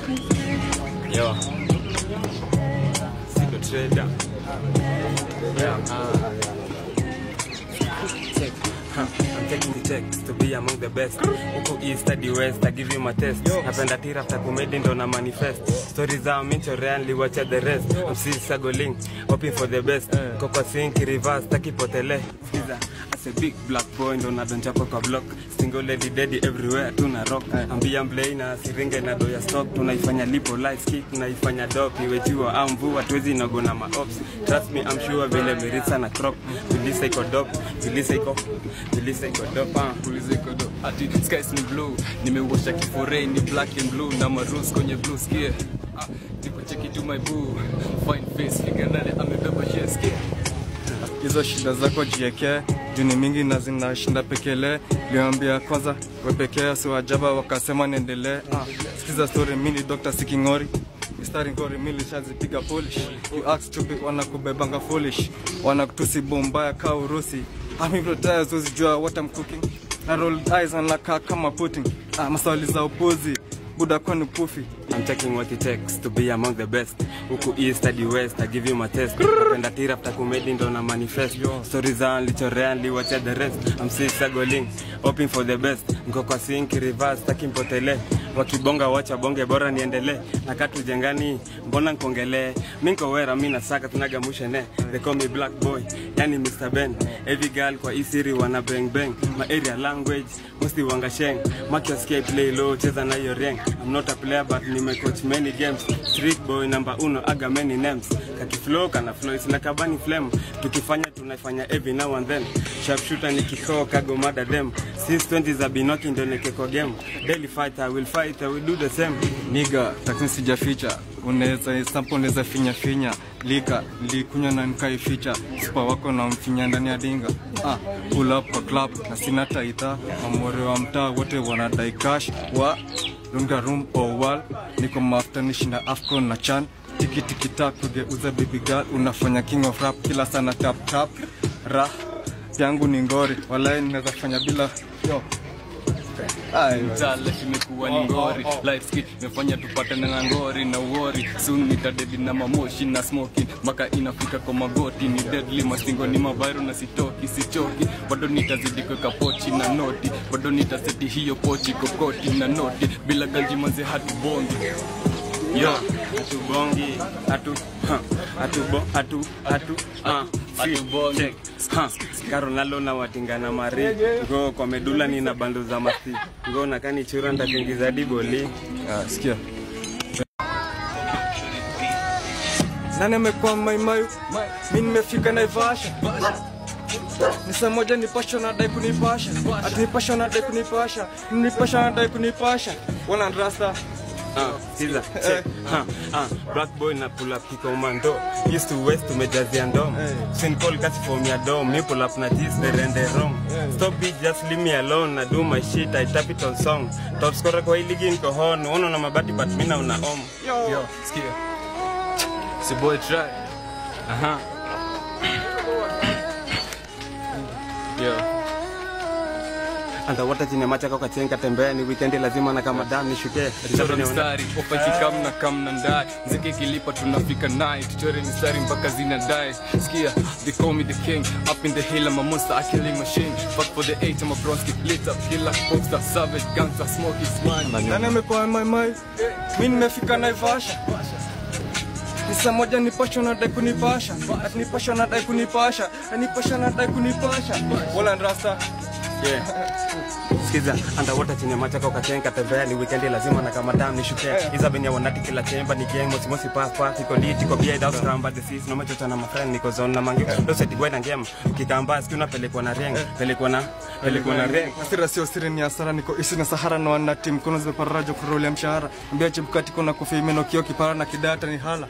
Yo. Secret trader. Yeah. Check. I'm taking the checks to be among the best. Uko east hadi west, I give you my test. Napenda tira after comedy ndo na manifest. Stories zao mincho reality, watch the rest. I'm still struggling, hoping for the best. Kopa sink, reverse, taki potele. Skiza, as a big black boy ndo na donjapa kwa block. Single lady daddy everywhere, tuna rock. Ambia mblei na siringe na doya stock. Tunaifanya lipo light skick, tunaifanya dope. Iwe jua au mvua, tuwezi nogo na ma-ops. Trust me, I'm sure vile miritsa na crop. Tulisa iko dope, tulisa iko dope. Tulisa iko dope. Ati skies ni blue, nimewasha kifore ni black and blue. Na maroons kwenye blue skia. Tipo check it to my boo. Fine face, figure nane amebeba share skia. Hizo shida zako jieke, juni mingi na zinashinda pekele. Liambia kwanza wepekea si wajaba wakasema niendelee. Sikiza story mini Dr. Sikingori. Mistari ngori mili shazipiga polish. You ask stupid wanakubebanga foolish. Wanakutusi bombaya ka Urusi. I'm hypnotized uzijua what I'm cooking. Na roll eyes anakaa kama pudding. Maswali za upuzi. Buda kwani pufi. I'm taking what it takes to be among the best. Uku east hadi west, I give you my test. Napenda tira after comedy ndo na manifest. Stories are licho reality, watch the rest. I'm still struggling, hoping for the best. Nko kwa sink, reverse, taki mpotele. Wakibonga wacha bonge bora niendele. Nakatu jengani, mbona nkongele. Minko wera, mina saka tunaga mushene. They call me black boy, yani Mr. Ben. Every girl kwa isiri wana bang bang. My area language, musti wanga sheng. Mark your skate, play low, cheza na your ring. I'm not a player but nime coach many games. Street boy number 1, aga many names. Kaki flow, kana flow, isina kabani flame. Tukifanya tunafanya every now and then. Sharpshooter nikikoo kago mada them. Since 20s I've been knocking the nekeko game. Daily fight, I will fight, I will do the same. Niga, takini sijaficha. Uneza sample uneza finya. Lika, nilikunywa na nikaificha. Super wako na mfinya ndani ya dinga. Pull up kwa club na sina taita. Mamore wa mtaa wote wanadai cash. Lunga room or wall. Niko mafuta nishinda Afcon na Chan. Tiki tak kugeuza baby girl. Unafanya king of rap kila sana tap. Yangu ni ngori. Walai ninaweza fanya bila. Yo. Mtala imekuwa ni ngori. Life skill imefanya tupate na ngori na worry. Soon nitadedi na mamoshi na smoking. Maka inafika kwa magoti. Ni deadly mastingo ni maviru na sichoki. Bado nitazidi kwa kapochi na noti. Bado nitaseti hiyo pochi kokoti na noti. Bila ganji manze hatubongi. Yo, hatubongi, check. Ronaldo na watingana mari. Go kwa medula ni na bando za masti. Go nakani chura ndakingiza digoli. Sikia. Nani amekuwa maimayu? Mimi nimefika Naivasha. Ni saa moja nipasha na dai kunipasha. Ati nipasha na dai kunipasha. Nipasha na dai kunipasha. Wana rasta. Siza, check. Black boy na pull up kiko umando. East to west tumejazia ndom. Send call kasi for me a dome. Me pull up na this they render wrong. Stop beat, just leave me alone. I do my shit, I tap it on song. Top scorer kwa hii ligi niko hon. Uno na mabati but mina una om. Yo, skia. Si boy try. Yo. Anda wata chine macha kwa chenga tembea ni weekend lazima na kama dam nishuke. Chore mstari, ofaji kam na ndai. Mziki kilipa tunafika night. Chore mstari mpaka zinadai. Skia, they call me the king. Up in the hill I'm a monster, I killing machine. Fuck for the 8, I'm a bronze lit up. Kill like poster, savage, gangster, smoke is mine. Nani amekuwa maimayu? Mimi nimefika Naivasha. Ni saa moja nipasha na dai kunipasha. Ati nipasha na dai kunipasha. Nipasha na dai kunipasha. Wala rasta. Yeah. Skiza, underwater chini macha kwa chenga tembea ni weekend lazima na kama dam nishuke. Iza benya wanati kila chemba ni gang mosi pass iko lit iko bia down ramba the seas no macho na my friend niko zone na mange. Do set go na game. Kikamba ski unapelekwa na ring, pelekwa na ring. Asira sio siri ni asara niko isi na Sahara na wana team kono zimeparajo kuroli ya mshahara. Mbia chimkati kuna kufi meno kio kipara na kidata ni hala.